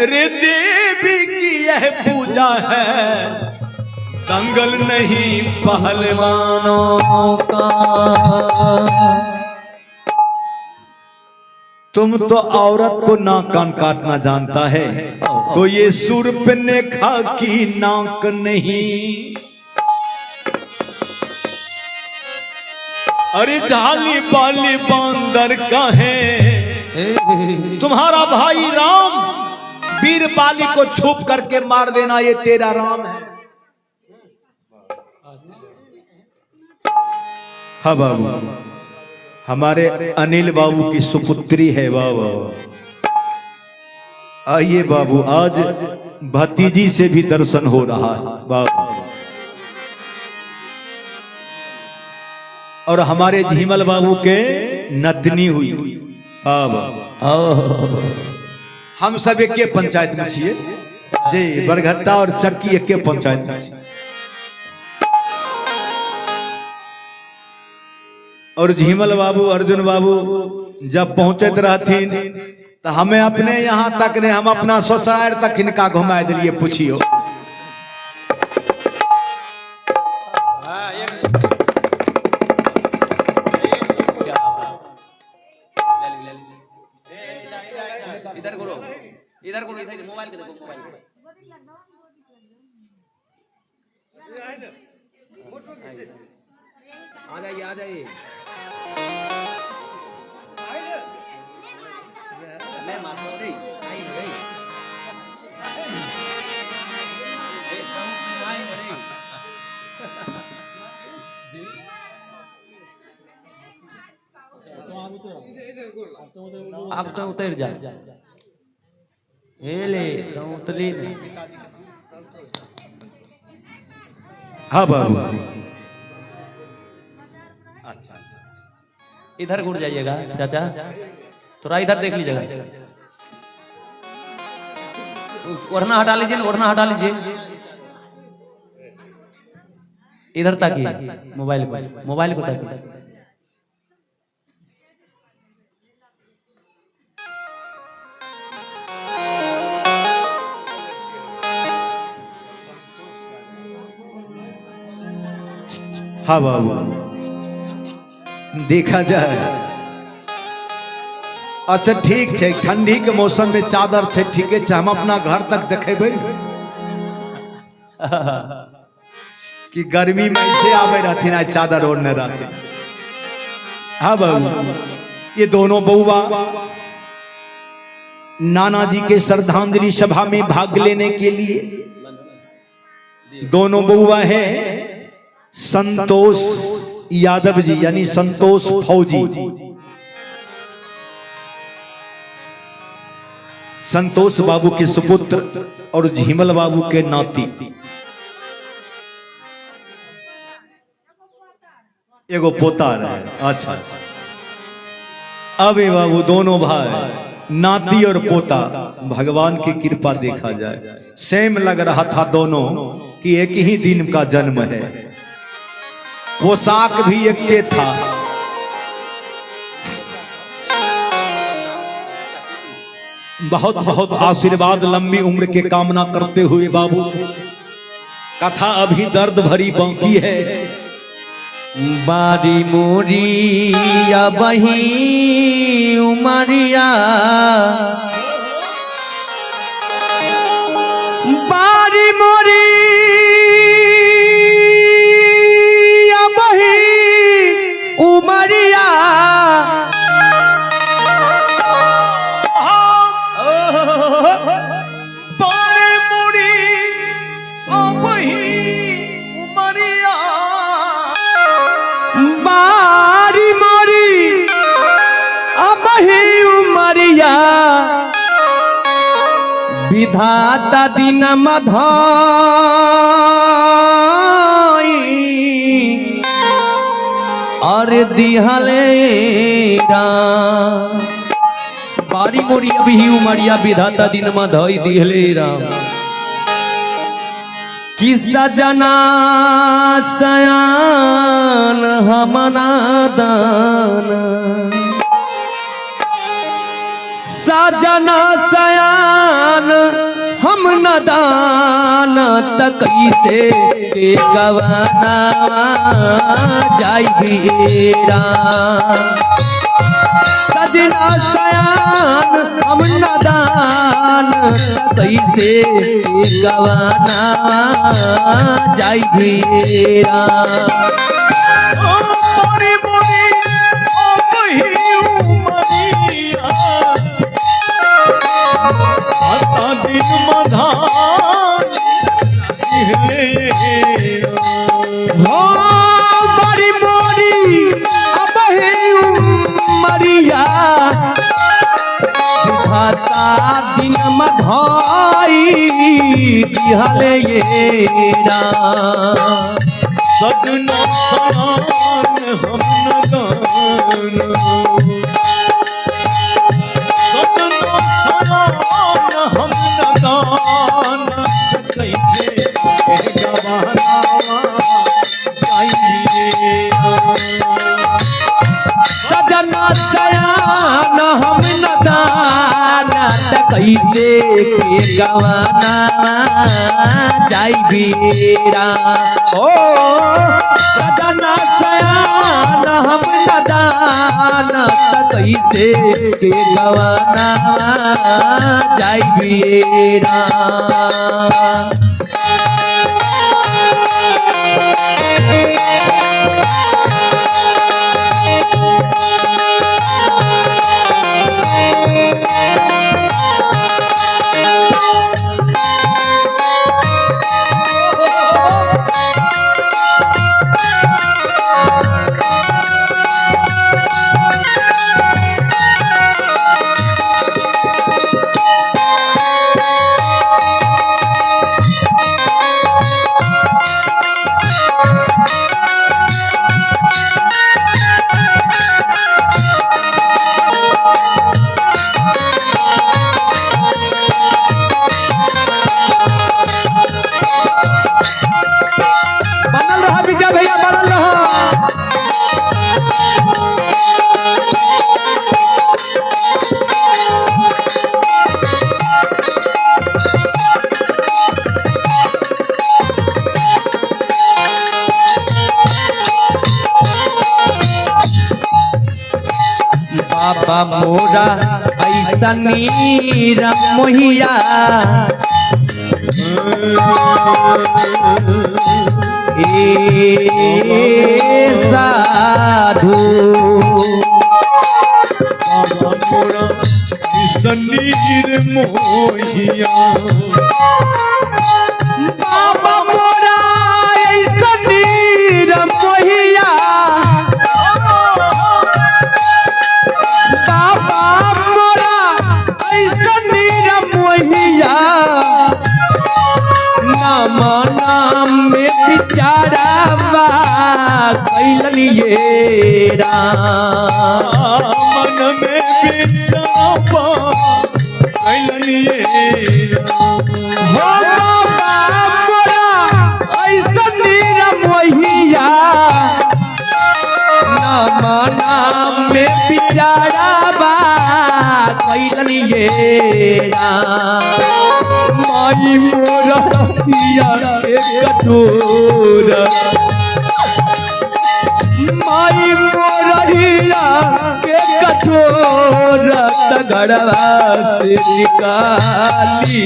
रे देवी की यह पूजा है, दंगल नहीं पहलवानों का। तुम तो औरत को नाक कान काटना जानता है, तो ये शूर्पणखा की नाक नहीं। अरे जाली बाली बांदर का है, तुम्हारा भाई राम वीर बाली को छुप करके मार देना, ये तेरा राम है। हाँ बाबू, हमारे अनिल बाबू की सुपुत्री है। बाबू आइए बाबू, आज भतीजी से भी दर्शन हो रहा है बाबू। और हमारे झीमल बाबू के नतनी हुई बाबू। हम सब एक पंचायत में छिए जी, बरघट्टा और चक्की एक पंचायत में। और झीमल बाबू अर्जुन बाबू जब पहुंचत रहथिन तो हमें अपने यहाँ तक ने, हम अपना ससुराल तक इनका घुमा दिलिए। पूछियो इधर करो, इधर मोबाइल के देखो, मोबाइल आ जाइए, आ जाइए। मैं मारता हूँ नहीं, आप तो उतर जा, ले तो उतली नहीं। हाँ बाबू, अच्छा इधर घुट जाइएगा चाचा, थोड़ा इधर देख लीजिएगा। ओढ़ना हटा लीजिए, ओढ़ना हटा लीजिए। इधर ताकिए, मोबाइल को ताकिए। हाँ बाबू, देखा जाए अच्छा ठीक है, ठंडी के मौसम में चादर है, ठीक है, हम अपना घर तक देखेबे कि गर्मी में ऐसे आवे रहथिन, आज चादर ओढ़ने रहते। हाँ बाबू, ये दोनों बउआ नाना जी के श्रद्धांजलि सभा में भाग लेने के लिए, दोनों बउआ है संतोष यादव जी यानी संतोष फौजी, संतोष बाबू के सुपुत्र और झीमल बाबू के नाती। एगो पोता रहे। अच्छा, अब ये बाबू दोनों भाई नाती और पोता, भगवान की कृपा देखा जाए सेम लग रहा था दोनों कि एक ही दिन का जन्म है, पोशाक भी एक के था। बहुत बहुत आशीर्वाद, लंबी उम्र के कामना करते हुए बाबू, कथा अभी दर्द भरी बाकी है। बारी मोरी या बही उमरिया, बारी मोरी उमरिया, बारे मुड़ी अब ही उमरिया, बारी मोरी अब ही उमरिया, विधाता दिन मधाई और दिहलेरा, बारी मोरी अभी उमरिया, विधाता दिन मधाई दिहलेरा। किस्सा जना सयान हमना दान, सजना सयान कैसे के गवाना जाई वीरा सजना सयान हम नदान कैसे के गवाना जाई वीरा मोरी मोरी ओ वही उमरिया आता दिन मधान हो बड़ी मोरी अब ही उमरिया खाता दिन मधाई दिहले येरा सजना सयान हम नगान सजना सयान हम नगान कैसे गवाना सजना सयान हम नदान कैसे के गवाना जाई वीरा ओ सजना सयान हम नदान कैसे के गवाना जाई वीरा बनल रहा विजय भैया बनल रहा बाबा मोरा ऐसा नीरा मोहिया साधु बाबा मोरा सनीर मोहिया बाबा मोरा सनीर मोहिया बाबा मोरा सनीर मोहिया नाम नाम में बिचारा बा कैलन ये मन में बिचावा कैलन ये हो बाबा मोरा ऐसन नीरा मोहिया नाम नाम में बिचारा बा कैलन ये माई मोरा पिया एक कटोरा माई मोरहिया के कटोरा तगड़वा से निकाली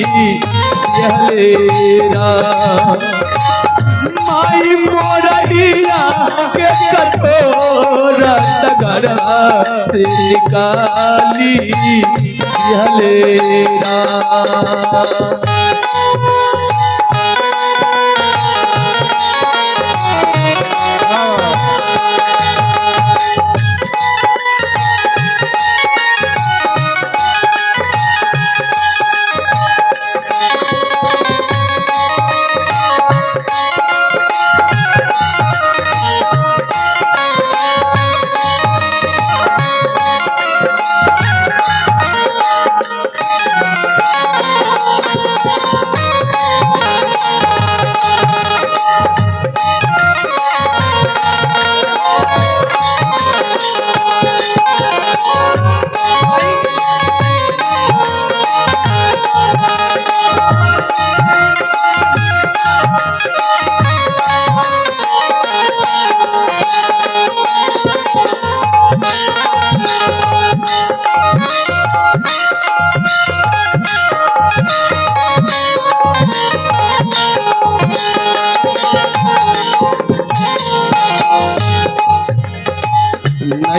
यहलेरा माई मोरहिया के कटोरा तगड़वा से निकाली यहलेरा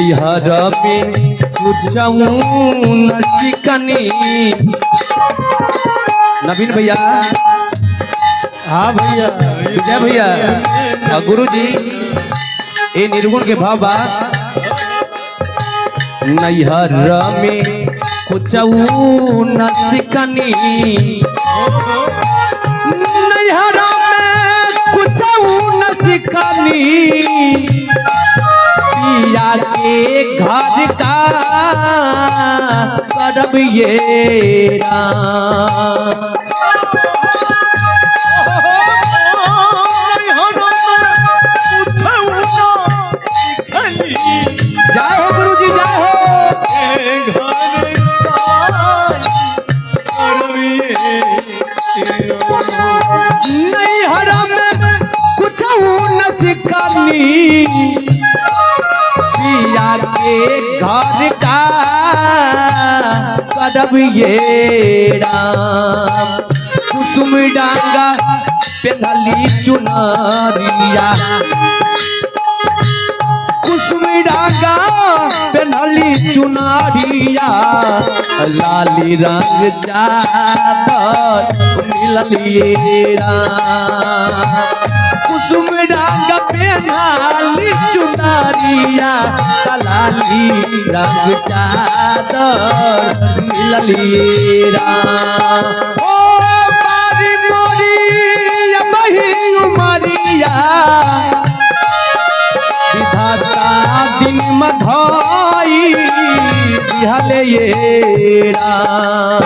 नैहर में कुछऊ न सिकनी। नवीन भैया, हाँ भैया, विजय भैया, गुरु जी ये निर्गुण के भाव बा। नैहर में कुछऊ न सिकनी, नैहर में कुछऊ न सिकनी, पिया के घर का करब ये राम। जय हो गुरु जी, जय हो। नैहर में कुछऊ न सिकनी, पिया के घर का करब ये राम। कुसुम डांगा पेन्हली चुनरिया, कुसुम डांगा पेन्हली चुनरिया, लाली रंग चादर मिललिए राम। कुसुम डांगा पेन्हली चुनरिया, लाली रंग चादर मिललिए राम। ओ मारी मोरी बही उमरिया, विधाता दिन मधाई बिहले ये राम।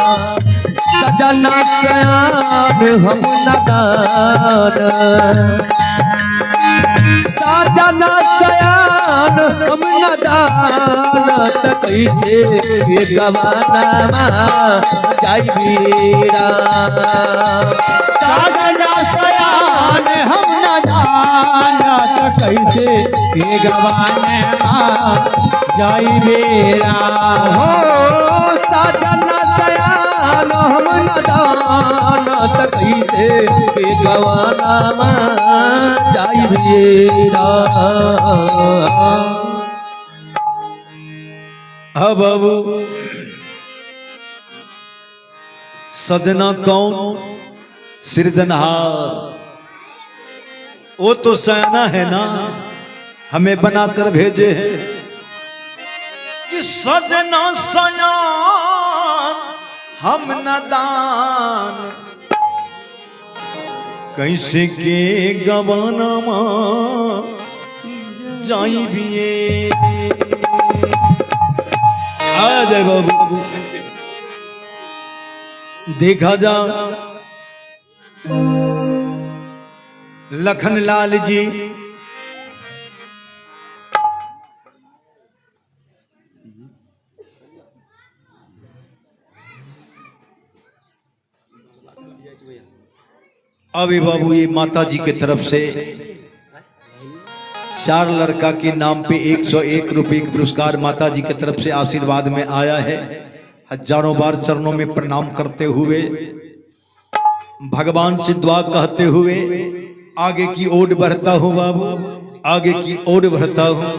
सजना सयान हम नदान, सजना सयान हम नदान, कैसे गवाना जाई वीरा। सजना सयान हम न जाना तो कैसे के गवाने जाई बेरा। हो सजना सयान हम न जाना तो कैसे के गवाना जाई वीरा। हाँ बाबू, सजना कौन? सृजनहार। वो तो सयाना है ना, हमें बनाकर भेजे हैं कि सजना सयान हम नदान, कैसे के गवाना जाई भी। आ जाए बाबू, देखा जा लखनलाल जी अभी बाबू ये माता जी की तरफ से 4 लड़का के नाम पे 101 रुपए का पुरस्कार माता जी की तरफ से आशीर्वाद में आया है। हजारों बार चरणों में प्रणाम करते हुए, भगवान से दुआ कहते हुए आगे की ओर बढ़ता हूं बाबू, आगे की ओर बढ़ता हूं।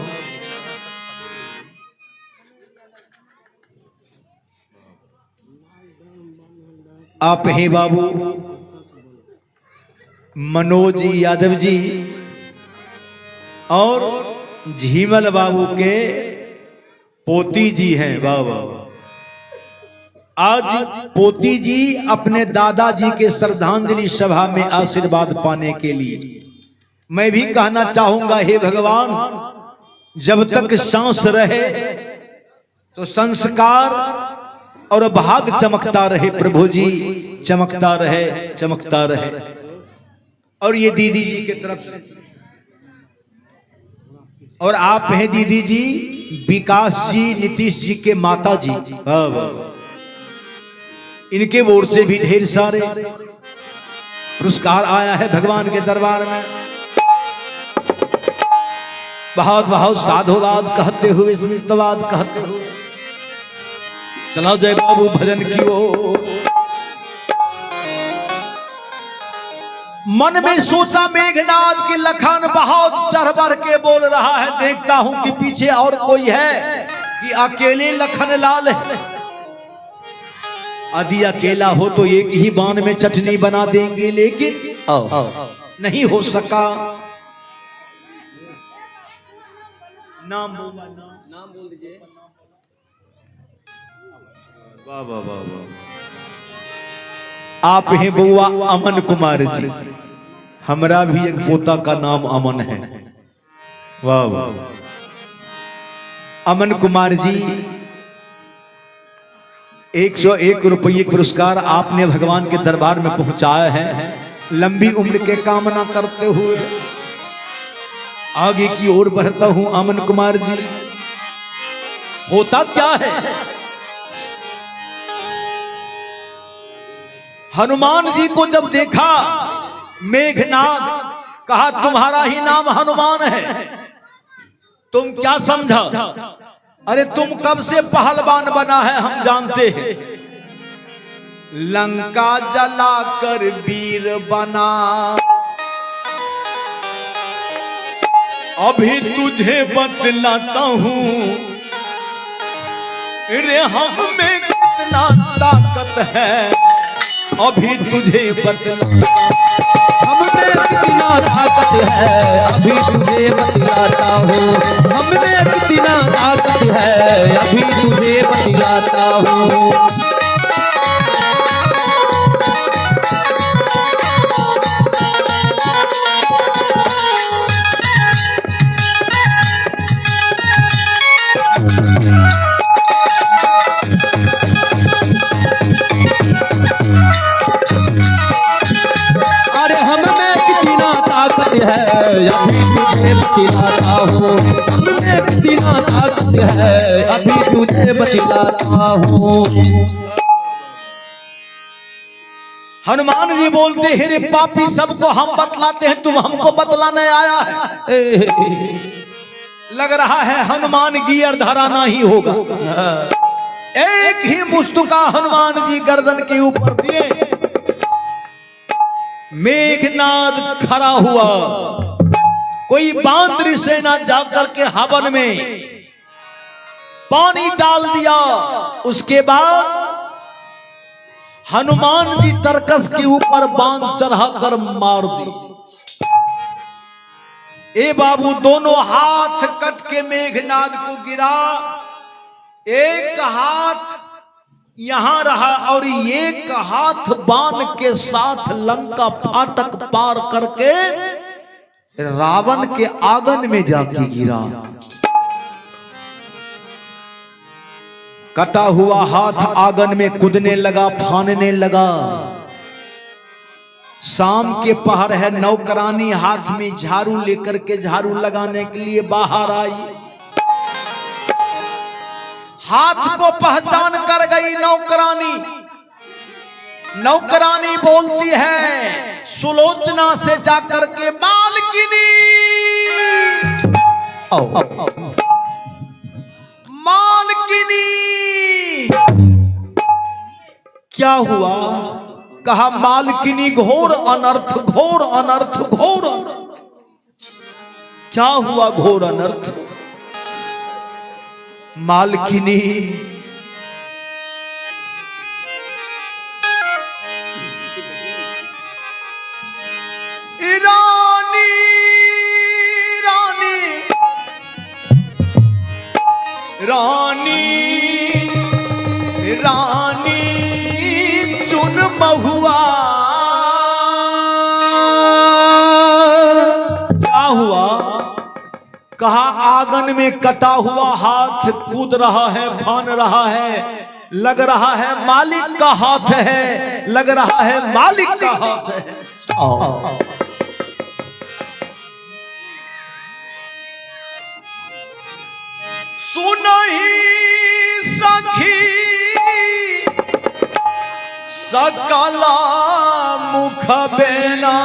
आप हैं बाबू मनोज यादव जी और झीमल बाबू के पोती जी हैं बाबा। आज पोती जी अपने दादाजी के श्रद्धांजलि सभा में आशीर्वाद पाने के लिए मैं भी कहना चाहूंगा, हे भगवान, जब तक सांस रहे तो संस्कार और भाग चमकता रहे प्रभु जी, चमकता रहे, चमकता रहे। और ये दीदी जी की तरफ से, और आप हैं दीदी जी विकास जी नीतीश जी के माता जी, इनके ओर से भी ढेर सारे पुरस्कार आया है भगवान के दरबार में। बहुत बहुत साधुवाद कहते हुए, संतवाद कहते हुए चला जय बाबू भजन की ओर। मन में सोचा मेघनाद की लखन बहुत चढ़ बढ़ के बोल रहा है, देखता हूं कि पीछे और कोई है कि अकेले लखन लाल है। यदि अकेला हो तो एक ही बाण में चटनी बना देंगे, लेकिन नहीं हो सका। नाम बोल दीजिए। वाह वाह वाह वाह। आप हैं बुआ अमन कुमार जी, हमरा भी एक पोता का नाम अमन है। वाह वाह। अमन कुमार जी 101 रुपये पुरस्कार आपने भगवान के दरबार में पहुंचाया है। लंबी उम्र के कामना करते हुए आगे की ओर बढ़ता हूं। अमन कुमार जी, होता क्या है, हनुमान जी को जब देखा मेघनाद, कहा तुम्हारा ही नाम हनुमान है, तुम क्या समझा? अरे तुम कब से पहलवान बना है हम जानते हैं, लंका जलाकर वीर बना, अभी तुझे बतलाता हूं रे हम में कितना ताकत है, अभी तुझे बतलाता हम में कितना ताकत है, अभी तुझे बतलाता हूँ। हम में कितना ताकत है, अभी तुझे बतलाता हूँ। अरे हम में कितना ताकत है, अभी तुझे बतलाता हूँ। हम में कितना ताकत है, अभी तुझे बतलाता हूँ। हनुमान जी बोलते हैं रे पापी, सबको हम बतलाते हैं, तुम हमको बतलाने आया है। लग रहा है हनुमान गियर धराना ही होगा। एक ही मुस्तुका हनुमान जी गर्दन के ऊपर दिए, मेघनाद खड़ा हुआ। कोई बांद्री सेना जाकर के हवन में पानी डाल दिया। उसके बाद हनुमान जी तरकस के ऊपर बांध चढ़ाकर मार दी। ए बाबू, दोनों हाथ कट के मेघनाद को गिरा, एक हाथ यहां रहा और एक हाथ बाण के साथ लंका फाटक पार करके रावण के आंगन में जाके गिरा। कटा हुआ हाथ आंगन में कूदने लगा, फानने लगा। शाम के पहर है, नौकरानी हाथ में झाड़ू लेकर के झाड़ू लगाने के लिए बाहर आई। हाथ को पहचान कर गई नौकरानी। नौकरानी बोलती है सुलोचना से जाकर के, मालकिनी मालकिनी क्या हुआ? कहा मालकिनी घोर अनर्थ, घोर अनर्थ, घोर अनर्थ। क्या हुआ घोर अनर्थ? मालकिनी रानी रानी रानी रानी चुन महुआ। क्या हुआ? कहा आंगन में कटा हुआ हाथ कूद रहा है, फान रहा है, लग रहा है मालिक का हाथ है, लग रहा है मालिक का हाथ है। सुनहि सखी सकला मुख बेना,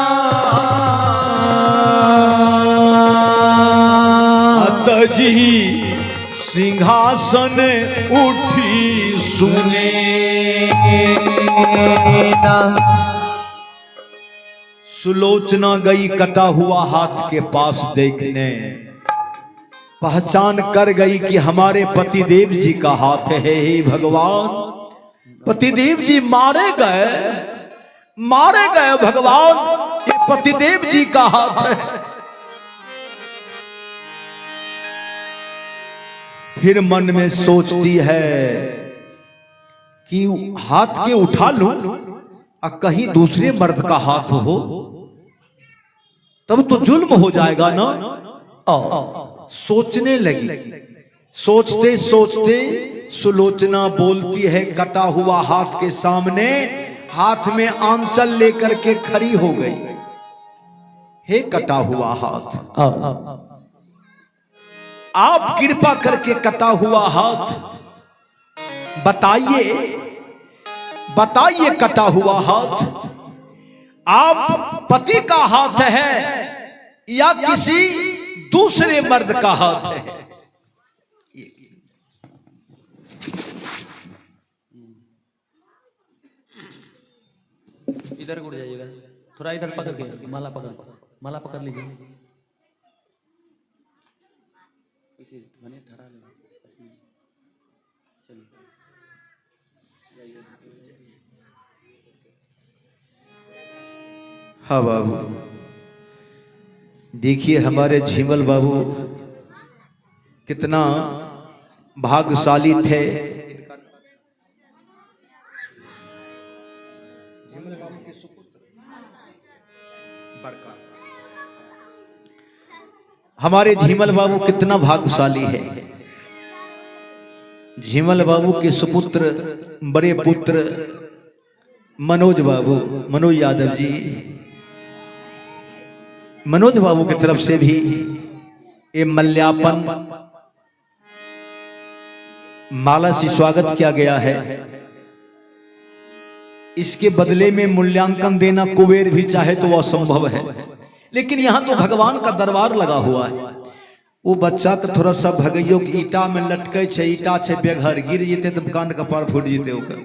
जी सिंहासन उठी सुने। सुलोचना गई कटा हुआ हाथ के पास देखने, पहचान कर गई कि हमारे पतिदेव जी का हाथ है। हे भगवान, पतिदेव जी मारे गए भगवान, ये पतिदेव जी का हाथ है। फिर मन में सोचती है कि हाथ के उठा लूं और कहीं दूसरे मर्द का हाथ हो, तब तो जुल्म हो जाएगा ना। सोचने लगी, सोचते सोचते सुलोचना बोलती है कटा हुआ हाथ के सामने, हाथ में आंचल लेकर के खड़ी हो गई। हे कटा हुआ हाथ, आप कृपा करके कटा हुआ हाथ बताइए कटा हुआ हाथ, आप पति का हाथ है या किसी दूसरे मर्द का हाथ है? इधर उड़ जाइएगा, थोड़ा इधर पकड़ के माला पकड़ लीजिए। हाँ बाबू, देखिए हमारे झीमल बाबू कितना भाग्यशाली थे। हमारे झीमल बाबू कितना भाग्यशाली है। झीमल बाबू के सुपुत्र बड़े पुत्र मनोज यादव जी, मनोज बाबू की तरफ से भी ये मल्यार्पण माला से स्वागत किया गया है। इसके बदले में मूल्यांकन देना कुबेर भी चाहे तो वह असंभव है, लेकिन यहां तो भगवान का दरबार लगा हुआ है। वो बच्चा के थोड़ा सा भगैयो के ईटा में लटके छे, ईटा छे बेघर, गिर जेते तो कान का पार फूट जेते ओकर।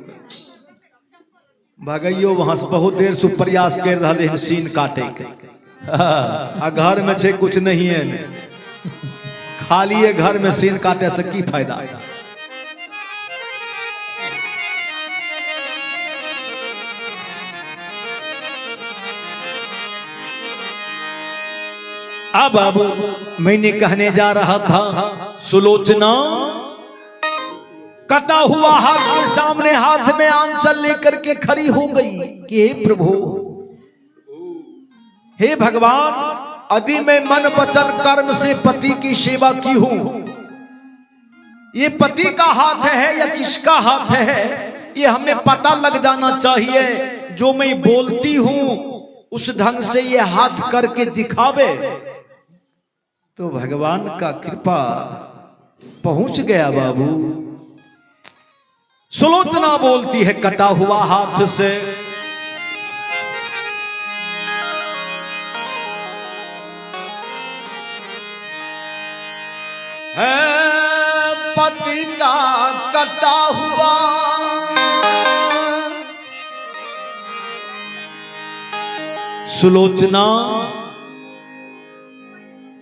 भगैयो वहां से बहुत देर से प्रयास कर रहे हैं सीन काटे के, आ घर में छे कुछ नहीं है, खाली है घर में सीन काटे से की फायदा। अब मैंने कहने जा रहा था, सुलोचना कटा हुआ हाथ के सामने हाथ में आंचल लेकर के खड़ी हो गई कि हे प्रभु, हे भगवान, यदि मैं मन वचन कर्म से पति की सेवा की हूं, ये पति का हाथ है या किसका हाथ है, ये हमें पता लग जाना चाहिए। जो मैं बोलती हूं उस ढंग से ये हाथ करके दिखावे तो भगवान का कृपा पहुंच गया बाबू। सुलोचना बोलती है कटा हुआ हाथ से, है पति का कटा हुआ सुलोचना,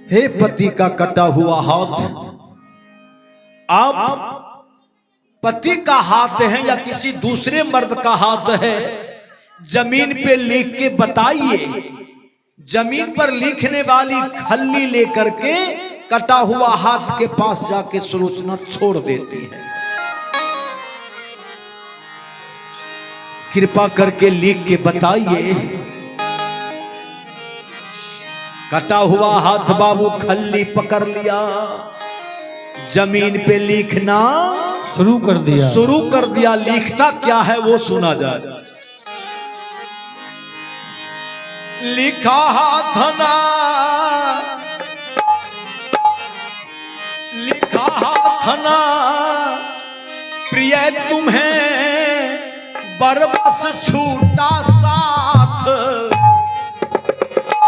हे पति का कटा हुआ हाथ, आप पति का हाथ है या किसी दूसरे मर्द का हाथ है, जमीन पे लिख के बताइए। जमीन पर लिखने वाली खल्ली लेकर के कटा हुआ हाथ के पास जाके सुलोचना छोड़ देती है। कृपा करके लिख के बताइए। कटा हुआ हाथ बाबू खल्ली पकड़ लिया, जमीन पे लिखना शुरू कर दिया। लिखता क्या है वो सुना जाए। लिखा हाथ ना, लिखा हाथ ना, प्रिय तुम्हें बरबस छूटा साथ,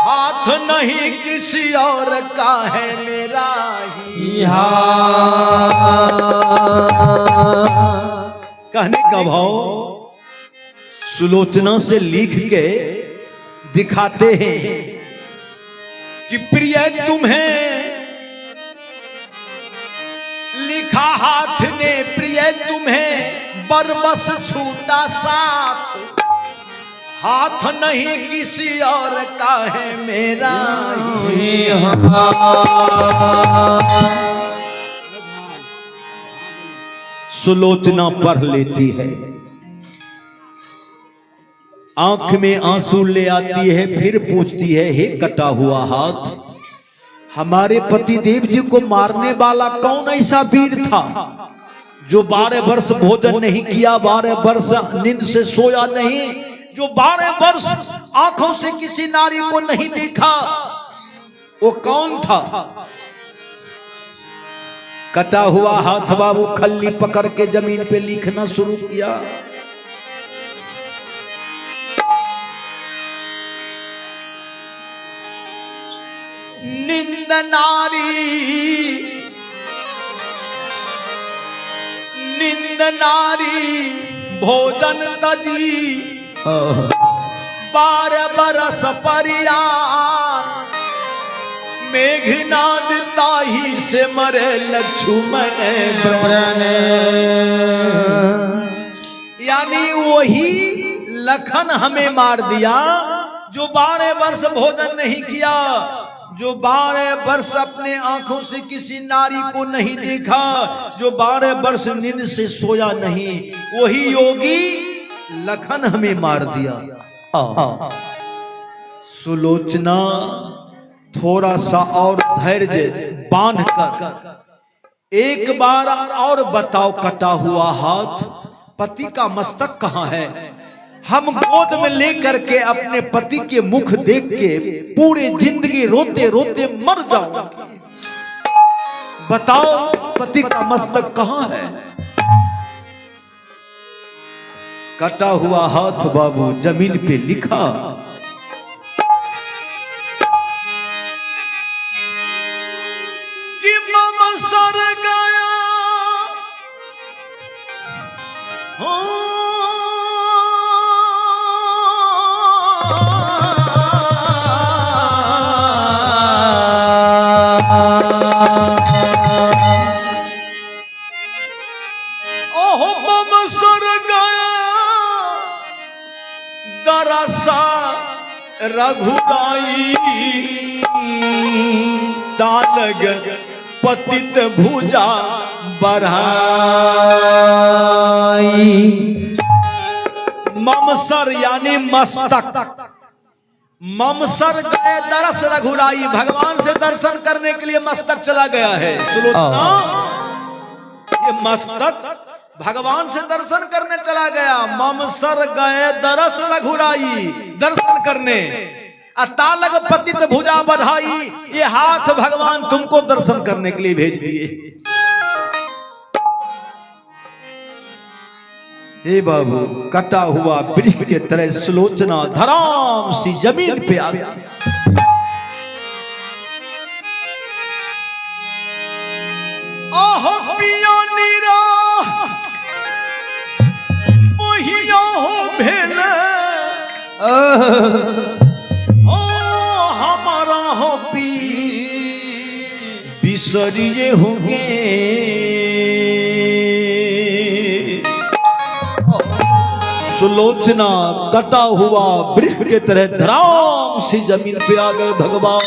हाथ नहीं किसी और का है मेरा ही हाथ। कहने का भाव, सुलोचना से लिख के दिखाते हैं कि प्रिय तुम्हें लिखा हाथ ने, प्रिय तुम्हें बरबस छूटा साथ, हाथ नहीं किसी और का है मेरा ही सुलोचना पढ़ लेती है, आंख में आंसू ले आती है, फिर पूछती है हे कटा हुआ हाथ, हमारे पति देव जी को मारने वाला कौन ऐसा वीर था जो 12 वर्ष भोजन नहीं किया, 12 वर्ष नींद से सोया नहीं, जो 12 वर्ष आंखों से किसी नारी को नहीं देखा, वो कौन था? कटा हुआ हाथ बाबू खल्ली पकड़ के जमीन पे लिखना शुरू किया। निंद नारी भोजन तजी, 12 बरस परियार, मेघनाद ताही से मरे लक्ष्मण यानी वही लखन हमें मार दिया जो 12 वर्ष भोजन नहीं किया, जो 12 वर्ष अपने आंखों से किसी नारी को नहीं देखा, जो 12 वर्ष नींद से सोया नहीं, वही योगी लखन हमें मार दिया। सुलोचना थोड़ा सा और धैर्य बांध कर एक बार और बताओ कटा हुआ हाथ, पति का मस्तक कहाँ है? हम गोद में लेकर के अपने पति के मुख देख के पूरी जिंदगी रोते रोते मर जाओ, बताओ पति का मस्तक कहाँ है? कटा हुआ हाथ बाबू जमीन पे लिखा, कि मम सर गया हो रघुराई, दानग पतित भुजा बढ़ाई। ममसर यानी मस्तक, ममसर गए दरस रघुराई, भगवान से दर्शन करने के लिए मस्तक चला गया है। सुलोचना ये मस्तक भगवान से दर्शन करने चला गया, ममसर गए दरस रघुराई, दर्शन करने, तालग पतित भुजा बढ़ाई, ये हाथ भगवान तुमको दर्शन करने के लिए भेज दिए। हे बाबू कटा हुआ वृक्ष के तरह सुलोचना धराम सी जमीन पे आ गया। आहो पिया नीरा मोहिया हो भेल, ओ हमारा हो पी बिसरिए होंगे। सुलोचना कटा हुआ वृक्ष के तरह धराम सी जमीन पे आ गए भगवान।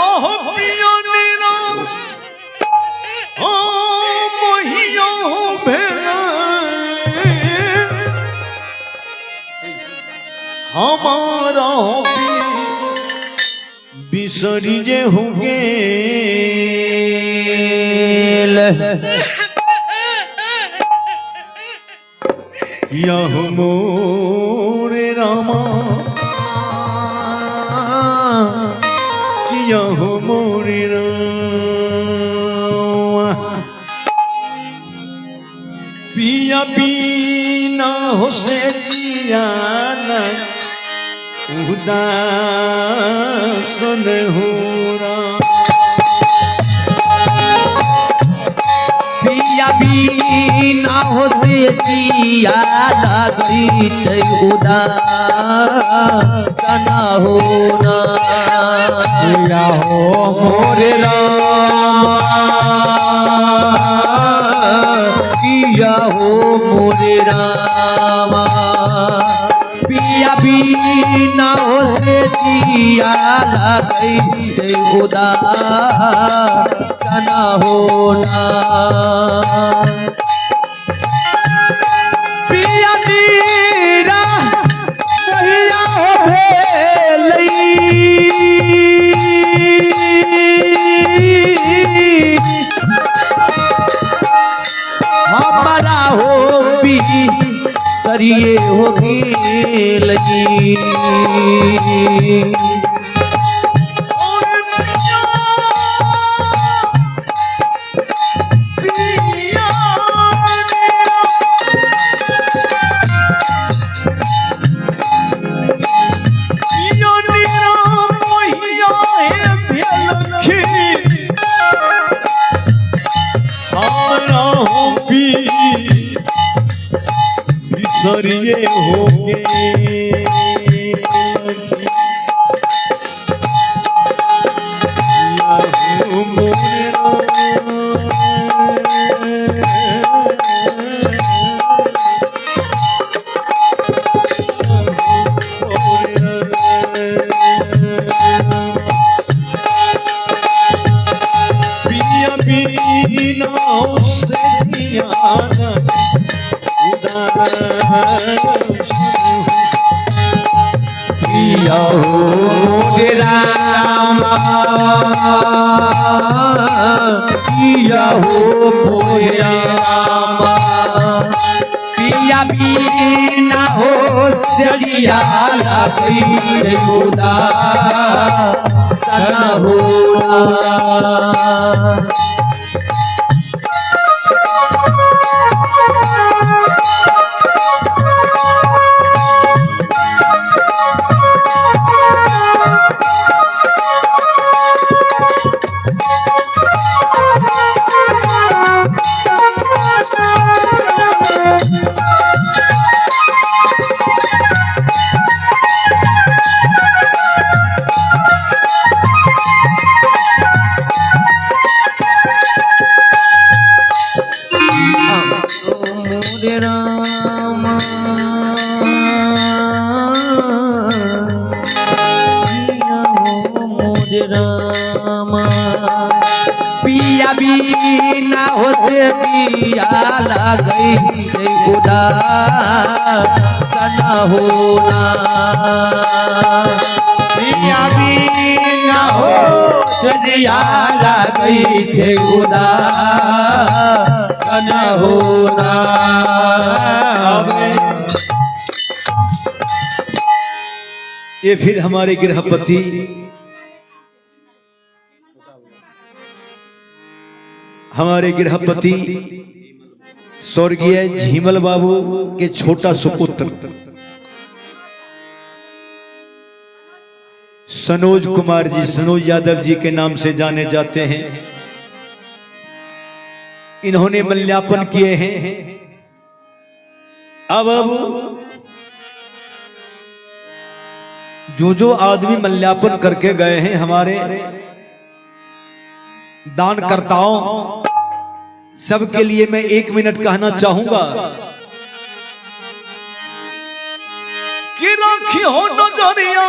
ओह पिया नीरा ओ मोहिया हो भेला, हमारा बिसरिए होंगे। यह मोरे रामा यह मोरे रामा, पिया बीना हो से जिया न उदासन हो रा, पिया बिना हो से जिया लागई छै उदासन होना पिया हो मोरे रामा पिया हो मोरे रामा पिया बिना हो से जिया लागई छै उदासन होना पिया मीरा मोहिया हो भेलई हमारा हो पी सरिये हो गेलई सरिये होंगे पिया बिना से पिया हो मोरे रामा पिया हो मोरे रामा पिया बिना हो चलिया लागई छै उदासन होना मोरे रामा पिया हो मोरे रामा पिया बिना हो से पिया लागई छै उदासन होना पिया बिना हो से जिया लागई छै उदासन होना ये फिर हमारे गृहपति स्वर्गीय झीमल बाबू के छोटा सुपुत्र सनोज कुमार जी, सनोज यादव जी के नाम से जाने जाते हैं। इन्होंने मल्यार्पण किए हैं। अब जो आदमी मल्यार्पण करके गए हैं हमारे दानकर्ताओं, सबके लिए मैं 1 मिनट कहना चाहूंगा कि राखी हो नजरिया,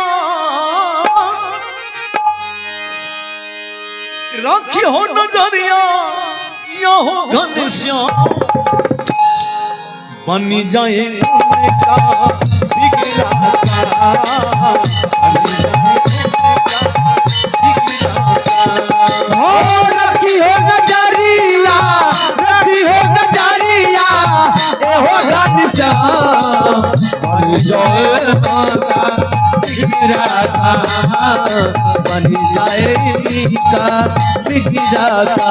राखी हो नजरिया, यो हो घनश्याम बनी जाए उनका बिगड़ा हो रखी हो नजरिया, रखी हो नजरिया, ए हो घनश्याम बन जाए उनका बिगड़ा, बन जाए उनका बिगड़ा।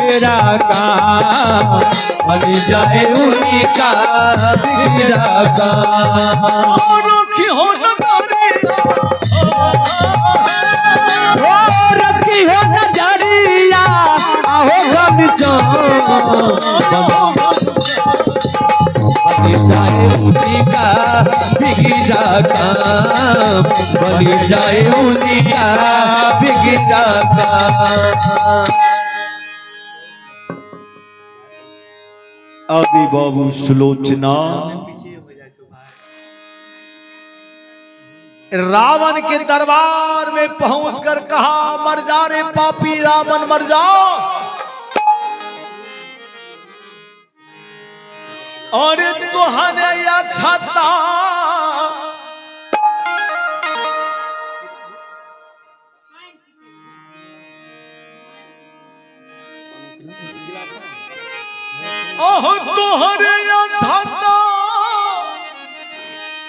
तेरा काम बन जाए उन्हीं का बिगड़ा काम। रखी हो रखी हो नजरिया आहो गम बन जाए उन्हीं का बिगड़ा काम बन जाए उन्हीं का बिगड़ा काम। अभी बाबू सुलोचना रावण के दरबार में पहुंचकर कहा, मर जा रे पापी रावण मर जा। और तुहरे छता ओह तुहरे छता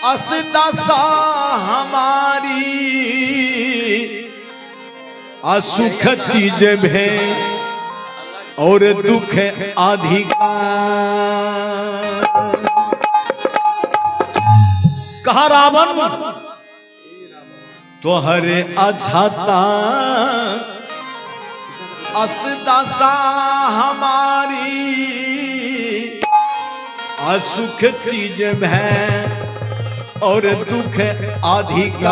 असदसा हमारी असुख तीज भे और दुख अधिकार। कहा रावण तोहरे अछता असदसा हमारी असुख तीज भे और दुख अधिकारी।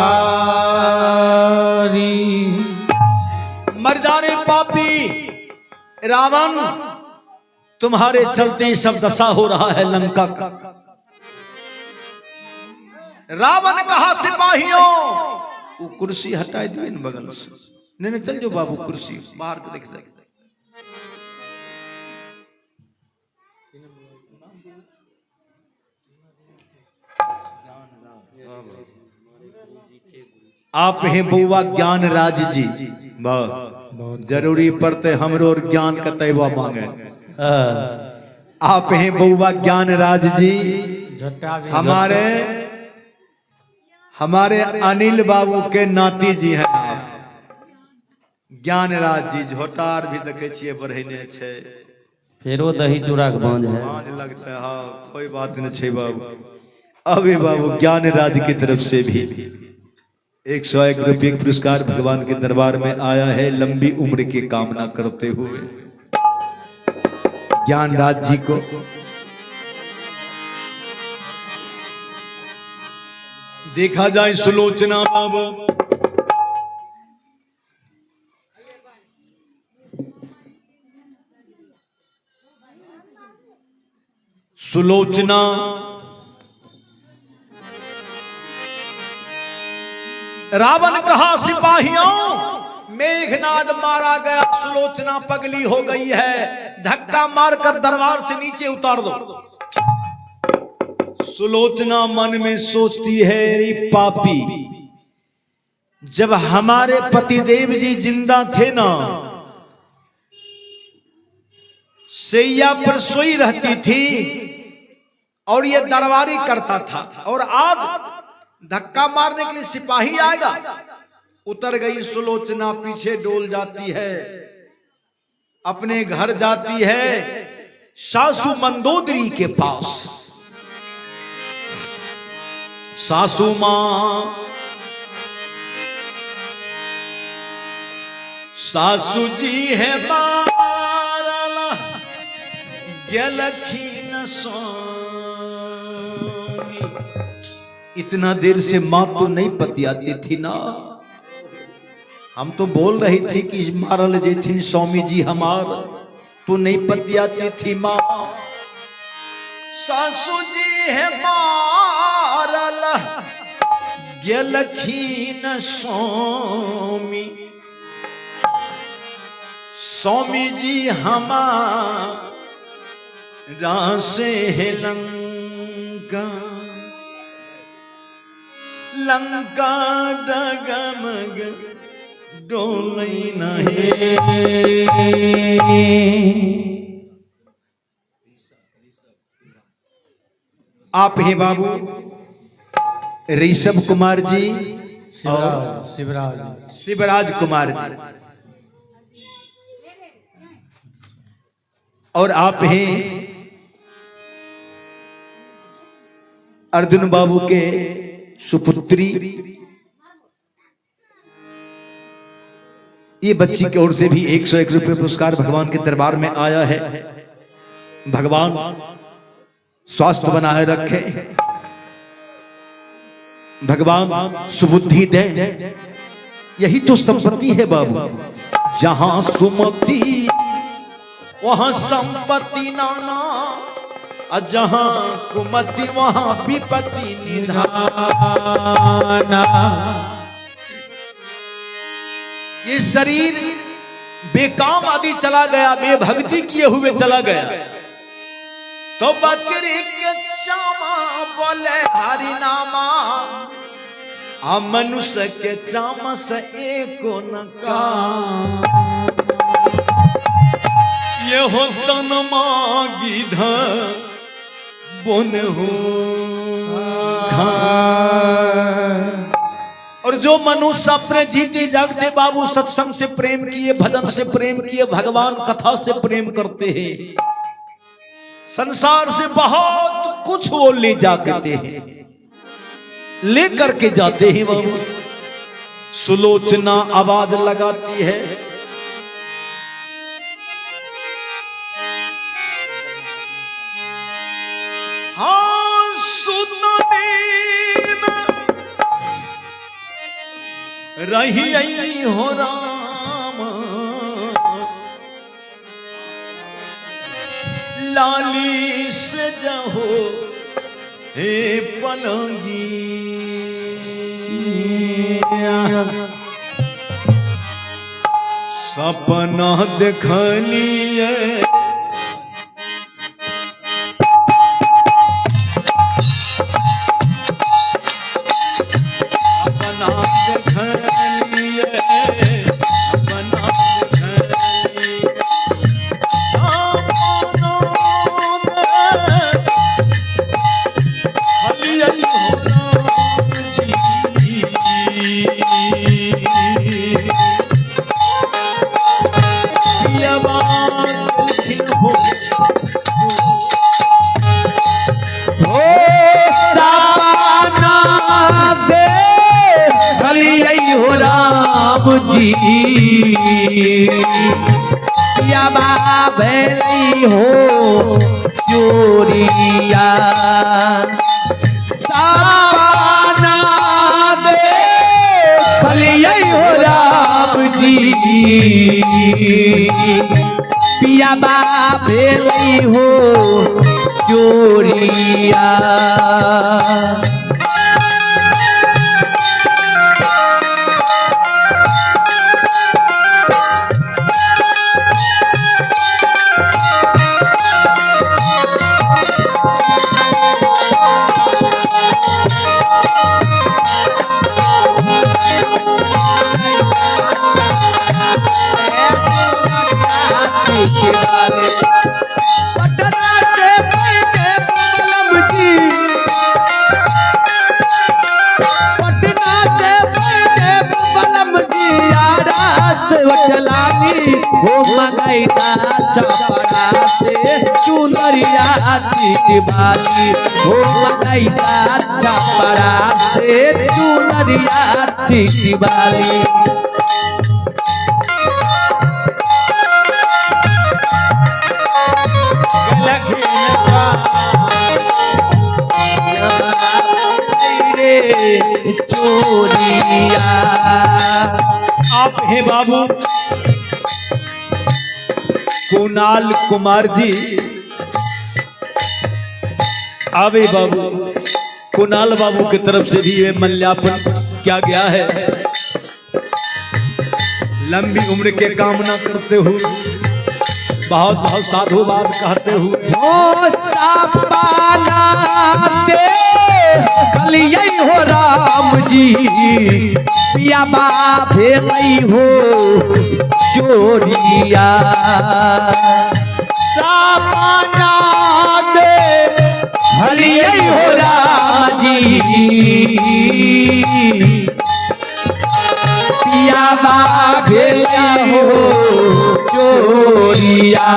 मर जाने पापी रावण, तुम्हारे चलते सब दशा हो रहा है लंका का। रावण कहा सिपाहियों वो कुर्सी हटा दिए न बगल से। नहीं चल जो बाबू कुर्सी बाहर के देख दे। आप हैं बउआ ज्ञान राज जी, जरूरी पड़ते हमरो और ज्ञान का तैवा मांगे। आप हैं बउआ ज्ञान राज जी, हमारे अनिल बाबू के नाती जी हैं ज्ञान राज जी। झोटार भी देखे छिए बढ़ेने छे, फेरो दही चूड़ा के बांझ है, बांझ लगता है। हाँ कोई बात नहीं छे बाबू। अभी बाबू ज्ञान राज की तरफ से भी 101 रुपये पुरस्कार भगवान के दरबार में आया है, लंबी उम्र की कामना करते हुए ज्ञान राज जी को। देखा जाए सुलोचना बाबू, सुलोचना रावण कहा सिपाहियों मेघनाद मारा गया, सुलोचना पगली हो गई है, धक्का मारकर दरबार से नीचे उतार दो। सुलोचना मन में सोचती है पापी, जब हमारे पतिदेव जी जिंदा थे ना, सैया पर सोई रहती थी और ये दरबारी करता था, और आज धक्का मारने के लिए सिपाही आएगा। उतर गई सुलोचना, पीछे डोल जाती है, अपने घर जाती है सासू मंदोदरी के पास। सासू मां, सासू जी है मारला गलखी स्वामी। इतना देर से मां तो नहीं पतियाती थी ना, हम तो बोल रही थी कि मारल जेथिन स्वामी जी हमार, तो नहीं पतियाती थी मां। सासू जी है मारल गलखीन स्वामी, स्वामी जी हमारा से है लंका, लंका डगमग डोलई नहीं। आप हैं बाबू ऋषभ कुमार जी और शिवराज कुमार जी। और आप हैं अर्जुन बाबू के सुपुत्री। ये बच्ची की ओर से भी 101 रुपये पुरस्कार भगवान के दरबार में आया है। भगवान स्वास्थ्य बनाए रखे, भगवान सुबुद्धि दे। यही तो संपत्ति है बाबू। जहां सुमति वहां संपत्ति नाना, और जहां कुमति वहां विपत्ति निधाना। ये शरीर बेकाम आदि चला गया, बेभक्ति किए हुए चला गया, तो बकरी के चामा बोले हरि नामा, आ मनुष्य के चामा से एको न काम। ये हो तन मागी धन बुन हो। और जो मनुष्य अपने जीते जागते बाबू सत्संग से प्रेम किए, भजन से प्रेम किए, भगवान कथा से प्रेम करते हैं, संसार से बहुत कुछ वो ले जाते हैं, ले करके जाते हैं बाबू। सुलोचना आवाज लगाती है, हाँ सुतनीन रही हो राम, लाली से जहो हे पलंगी। सपना देखलिए या भैली हो चोरिया, सपना दे भलियै हो राम जी। पिया भैली हो चोरिया, वो मंगैता छपड़ा से चुनरिया चिटबाली, वो मंगैता छपड़ा से चुनरिया चिटबाली। चोरिया आप हैं बाबू कुणाल कुमार जी। आवे बाबू कुणाल बाबू की तरफ से भी ये माल्यार्पण किया गया है। लंबी उम्र के कामना करते हुए, बहुत बहुत साधुवाद कहते हुए, ओ सपना दे कलियै हो राम जी। पिया भेलै हो चोरिया, सपना दे भलियै हो राम जी। पिया भेलै हो चोरिया।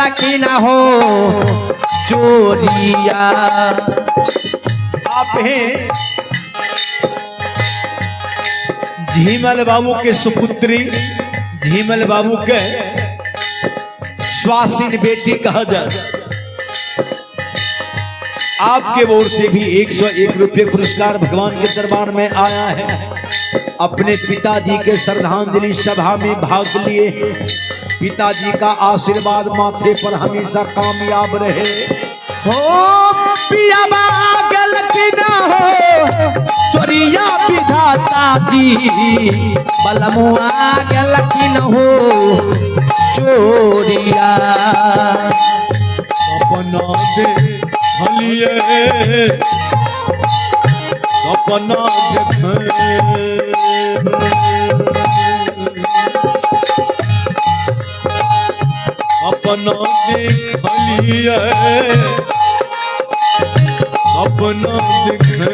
गलकी न हो चोरिया। आप हैं झीमल बाबू के सुपुत्री, झीमल बाबू के स्वासीन बेटी कहा जाए। आपके ओर से भी 101 रुपये पुरस्कार भगवान के दरबार में आया है। अपने पिताजी के श्रद्धांजलि सभा में भाग लिए। पिताजी का आशीर्वाद माथे पर हमेशा कामयाब रहे। हो पिया गलती न हो चोरिया विधाता जी, बलमुआ गलती न हो चोरिया। सपना देखलिए सपना देखे अपना देखलिए अपना देखे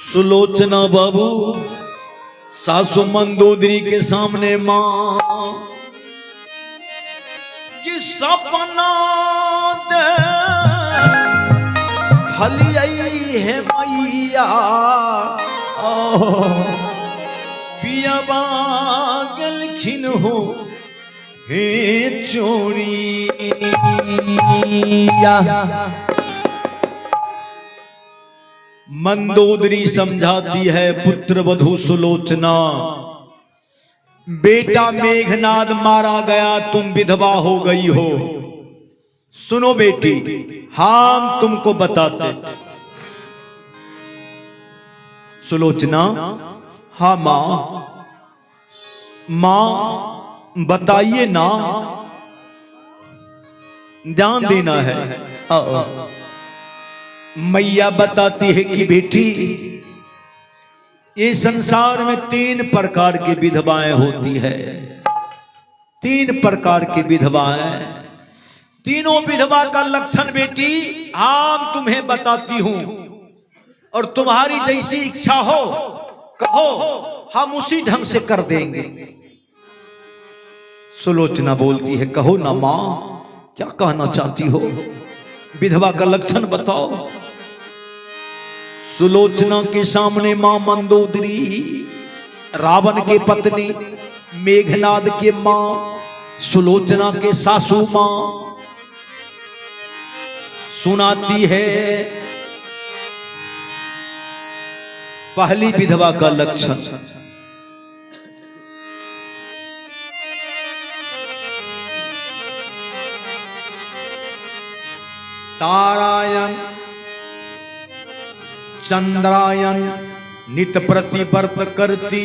सुलोचना बाबू सासु मंदोदरी के सामने माँ कि सपना दे खलियाई है मैया पिया बागलखिन हो हे चोरी। मंदोदरी समझाती है पुत्र वधू सुलोचना, बेटा मेघनाद मारा गया, तुम विधवा हो गई हो। सुनो बेटी, हम तुमको बताते। सुलोचना, हाँ माँ, माँ बताइए ना, ध्यान देना है। मैया बताती है कि बेटी ये संसार में 3 प्रकार की विधवाएं होती है। 3 प्रकार की विधवाएं, तीनों विधवा का लक्षण बेटी हम तुम्हें बताती हूं, और तुम्हारी जैसी इच्छा हो कहो, हम उसी ढंग से कर देंगे। सुलोचना बोलती है, कहो ना मां, क्या कहना चाहती हो, विधवा का लक्षण बताओ। सुलोचना के सामने मां मंदोदरी, रावण के पत्नी, मेघनाद के मां, सुलोचना के सासू मां सुनाती है पहली विधवा का लक्षण। तारायण चंद्रायन नित प्रति व्रत करती,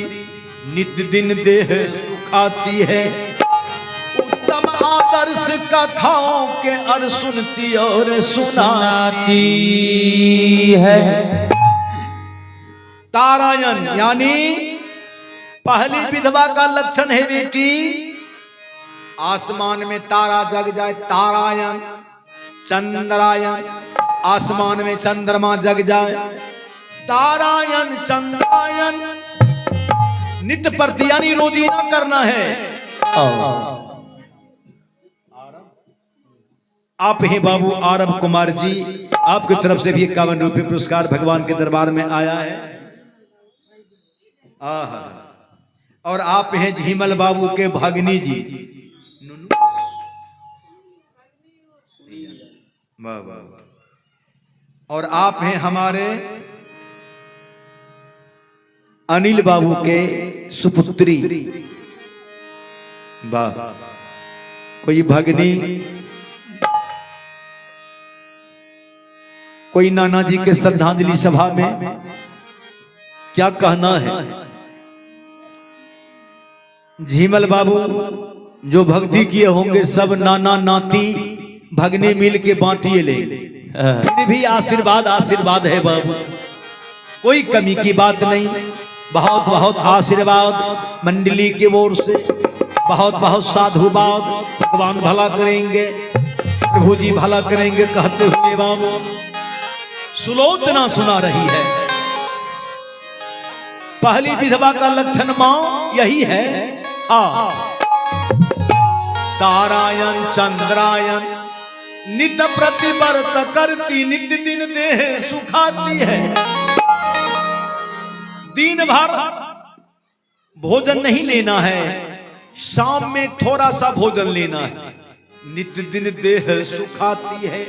नित दिन देह सुखाती है, उत्तम आदर्श कथाओं के अर सुनती और सुनाती है। तारायन यानी पहली विधवा का लक्षण है बेटी, आसमान में तारा जग जाए, तारायन। चंद्रायन, आसमान में चंद्रमा जग जाए, तारायन चंद्रायन। नित प्रति यानी रोजीना करना है। आप हैं बाबू आरब कुमार जी, आपकी तरफ से भी 51 रुपये पुरस्कार भगवान के दरबार में आया है। और आप हैं झीमल बाबू के भगनी जी, वाह वाह। और आप हैं हमारे अनिल बाबू के सुपुत्री, वाह। कोई भगनी कोई नाना जी के श्रद्धांजलि सभा में क्या कहना है? झीमल बाबू जो भक्ति किए होंगे सब नाना नाती भगने मिल के बांटिए ले, फिर भी आशीर्वाद आशीर्वाद है बाबू, कोई कमी की बात नहीं। बहुत बहुत आशीर्वाद मंडली की ओर से, बहुत बहुत साधुवाद। भगवान भला करेंगे, प्रभु जी भला करेंगे कहते हुए बाबू सुलोचना सुना रही है। पहली विधवा का लक्षण मां यही है। तारायण चंद्रायण नित प्रतिव्रत करती, नित्य दिन देह सुखाती है। दिन भर भोजन नहीं लेना है, शाम में थोड़ा सा भोजन लेना है। नित्य दिन देह सुखाती है।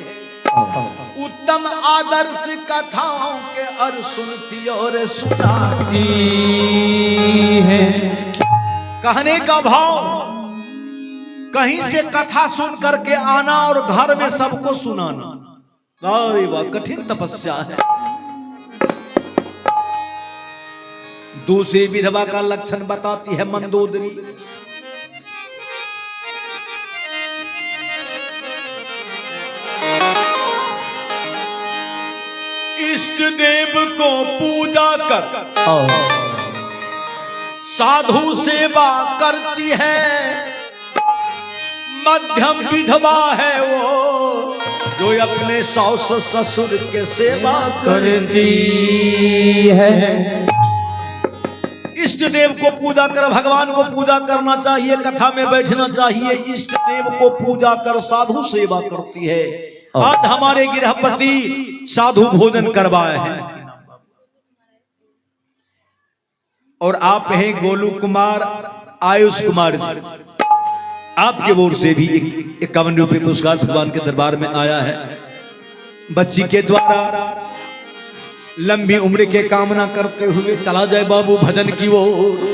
उत्तम आदर्श कथाओं के अर सुनती और सुनाती है। कहने का भाव कहीं से कथा सुन करके आना और घर में सबको सुनाना, अरे वाह कठिन तपस्या है। दूसरी विधवा का लक्षण बताती है मंदोदरी। इष्ट देव को पूजा कर साधु सेवा करती है। मध्यम विधवा है वो जो अपने सास ससुर के सेवा करती है। इष्ट देव को पूजा कर, भगवान को पूजा करना चाहिए, कथा में बैठना चाहिए। इष्ट देव को पूजा कर साधु सेवा करती है। आज हमारे गृहपति साधु भोजन करवाए हैं और आप हैं गोलू कुमार, आयुष कुमार, आपके ओर से भी 51 रुपये पुरस्कार भगवान के दरबार में आया है। बच्ची के द्वारा लंबी उम्र के कामना करते हुए चला जाए बाबू भजन की ओर।